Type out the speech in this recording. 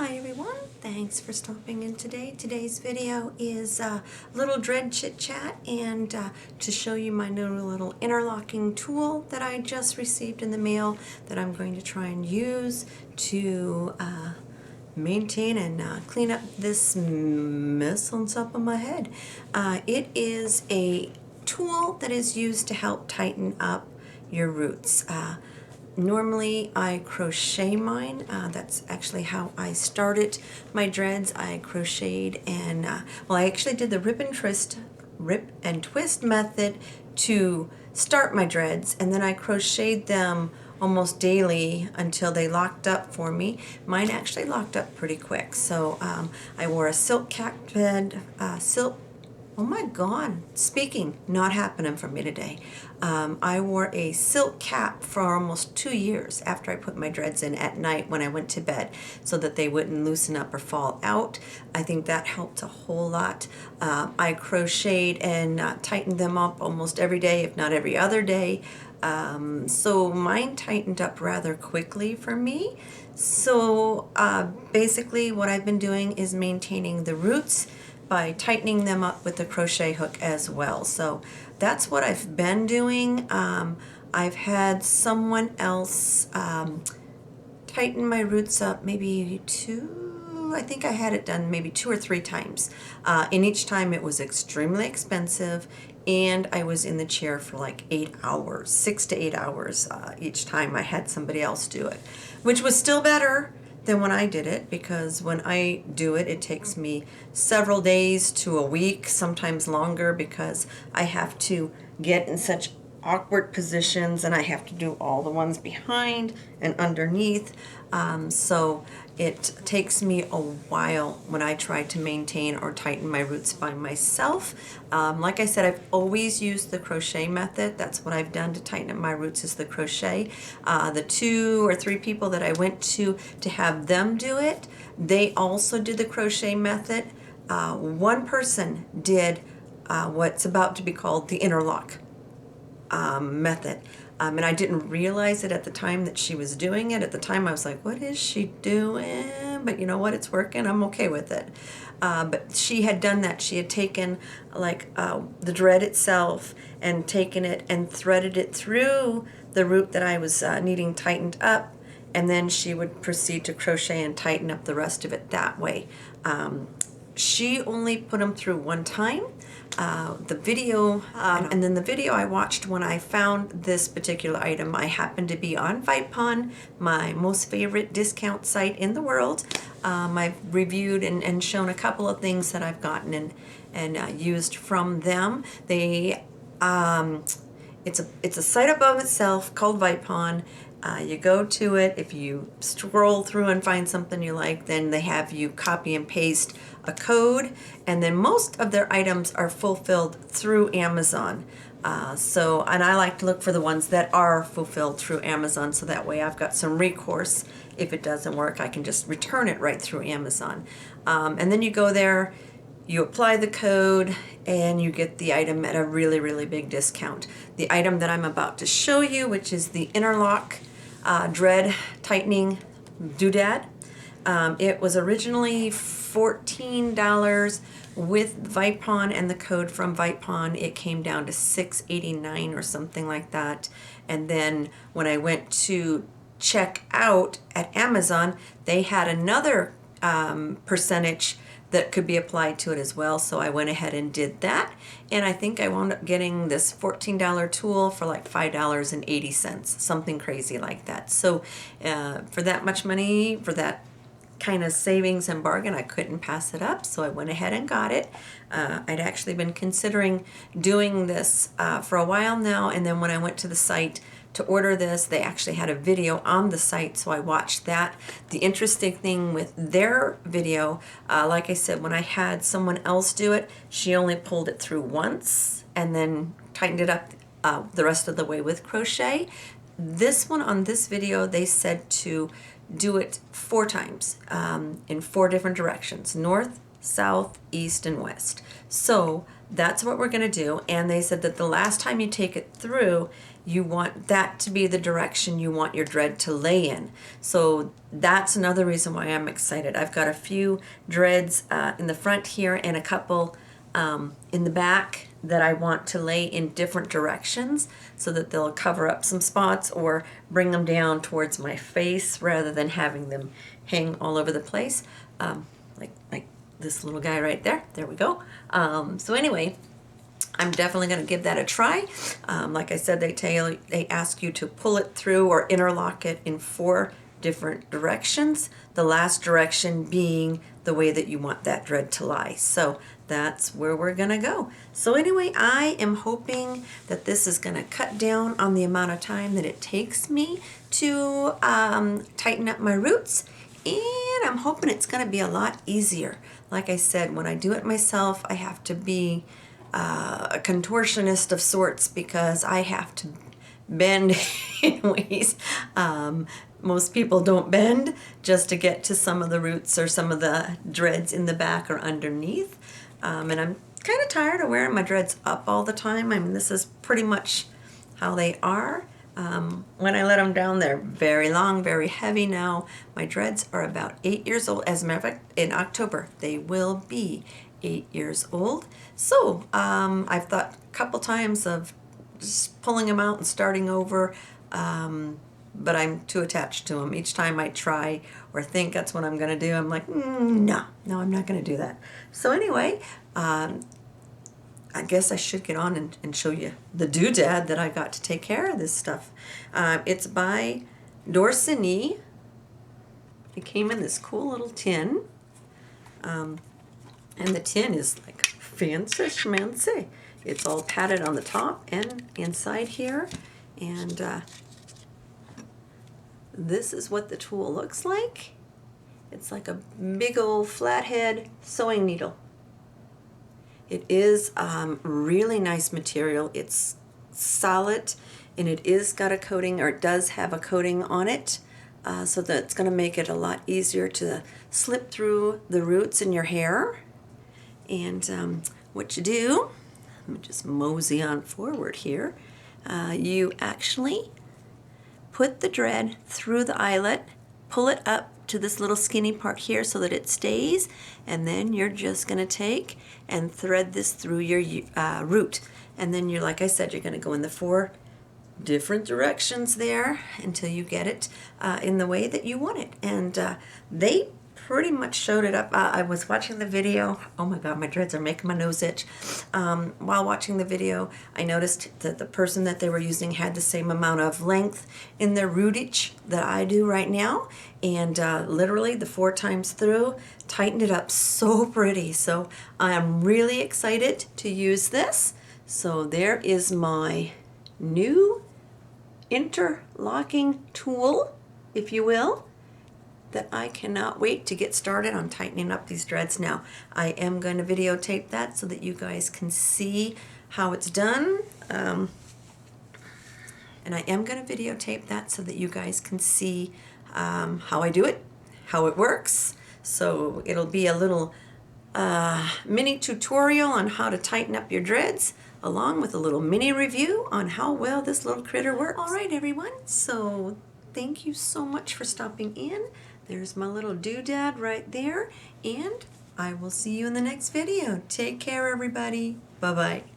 Hi everyone, thanks for stopping in today. Today's video is a little dread chit chat and to show you my new little interlocking tool that I just received in the mail that I'm going to try and use to maintain and clean up this mess on top of my head. It is a tool that is used to help tighten up your roots. Normally I crochet mine. That's actually how I started my dreads. I crocheted and well, I actually did the rip and twist method to start my dreads, and then I crocheted them almost daily until they locked up for me. Mine actually locked up pretty quick. So I wore a silk cap bed, oh my God, speaking, not happening for me today. I wore a silk cap for almost 2 years after I put my dreads in at night when I went to bed so that they wouldn't loosen up or fall out. I think that helped a whole lot. I crocheted and tightened them up almost every day, if not every other day. So mine tightened up rather quickly for me. So basically what I've been doing is maintaining the roots by tightening them up with the crochet hook as well. So that's what I've been doing. I've had someone else tighten my roots up maybe I think I had it done maybe 2 or 3 times. And each time it was extremely expensive, and I was in the chair for like 8 hours, 6 to 8 hours each time I had somebody else do it, which was still better than when I did it, because when I do it, it takes me several days to a week, sometimes longer, because I have to get in such awkward positions and I have to do all the ones behind and underneath. So it takes me a while when I try to maintain or tighten my roots by myself. Like I said, I've always used the crochet method. That's what I've done to tighten up my roots, is the crochet. The 2 or 3 people that I went to have them do it, they also did the crochet method. One person did what's about to be called the interlock method. And I didn't realize it at the time that she was doing it. At the time I was like, what is she doing? But you know what, it's working, I'm okay with it. But she had done that. She had taken like the dread itself and taken it and threaded it through the root that I was needing tightened up, and then she would proceed to crochet and tighten up the rest of it that way. She only put them through one time. The video, and then the video I watched when I found this particular item, I happened to be on Vipon, my most favorite discount site in the world. I've reviewed and shown a couple of things that I've gotten and used from them. They, it's a site above itself called Vipon. You go to it. If you scroll through and find something you like, then they have you copy and paste a code, and then most of their items are fulfilled through Amazon. And I like to look for the ones that are fulfilled through Amazon, so that way I've got some recourse. If it doesn't work, I can just return it right through Amazon. And then you go there, you apply the code, and you get the item at a really, really big discount. The item that I'm about to show you, which is the Interlock Dread Tightening Doodad. It was originally $14 with Vipon and the code from Vipon. It came down to $6.89 or something like that. And then when I went to check out at Amazon, they had another percentage that could be applied to it as well. So I went ahead and did that. And I think I wound up getting this $14 tool for like $5.80, something crazy like that. So for that much money, for that kind of savings and bargain, I couldn't pass it up. So I went ahead and got it. I'd actually been considering doing this for a while now. And then when I went to the site to order this, they actually had a video on the site, so I watched that. The interesting thing with their video, like I said, when I had someone else do it, she only pulled it through once and then tightened it up the rest of the way with crochet. This one on this video, they said to do it 4 times in 4 different directions: north, south, east, and west. So that's what we're going to do. And they said that the last time you take it through, you want that to be the direction you want your dread to lay in. So that's another reason why I'm excited. I've got a few dreads in the front here and a couple in the back that I want to lay in different directions so that they'll cover up some spots or bring them down towards my face rather than having them hang all over the place, like this little guy right there. There we go. So anyway, I'm definitely going to give that a try. Like I said, they ask you to pull it through or interlock it in 4 different directions. The last direction being the way that you want that dread to lie. So that's where we're going to go. So anyway, I am hoping that this is going to cut down on the amount of time that it takes me to tighten up my roots. And I'm hoping it's going to be a lot easier. Like I said, when I do it myself, I have to be a contortionist of sorts because I have to bend in ways most people don't bend just to get to some of the roots or some of the dreads in the back or underneath. And I'm kind of tired of wearing my dreads up all the time. I mean, this is pretty much how they are. When I let them down, they're very long, very heavy now. My dreads are about 8 years old. As a matter of fact, in October, they will be 8 years old. So I've thought a couple times of just pulling them out and starting over, but I'm too attached to them. Each time I try or think that's what I'm going to do, I'm like, no, I'm not going to do that. So anyway, I guess I should get on and show you the doodad that I got to take care of this stuff. It's by Dorsey. It came in this cool little tin. And the tin is like fancy schmancy. It's all padded on the top and inside here. And this is what the tool looks like. It's like a big old flathead sewing needle. It is really nice material. It's solid and it is got a coating, or it does have a coating on it, so that it's going to make it a lot easier to slip through the roots in your hair. And what you do, let me just mosey on forward here. You actually put the dread through the eyelet, pull it up to this little skinny part here so that it stays, and then you're just going to take and thread this through your root. And then you're, like I said, you're going to go in the 4 different directions there until you get it in the way that you want it. And they pretty much showed it up. I was watching the video. Oh my God, my dreads are making my nose itch. While watching the video, I noticed that the person that they were using had the same amount of length in their rootage that I do right now. And literally the 4 times through tightened it up so pretty. So I am really excited to use this. So there is my new interlocking tool, if you will, that I cannot wait to get started on tightening up these dreads now. I am going to videotape that so that you guys can see how it's done. And I am going to videotape that so that you guys can see how I do it, how it works. So it'll be a little mini tutorial on how to tighten up your dreads, along with a little mini review on how well this little critter works. All right, everyone. So thank you so much for stopping in. There's my little doodad right there, and I will see you in the next video. Take care, everybody. Bye-bye.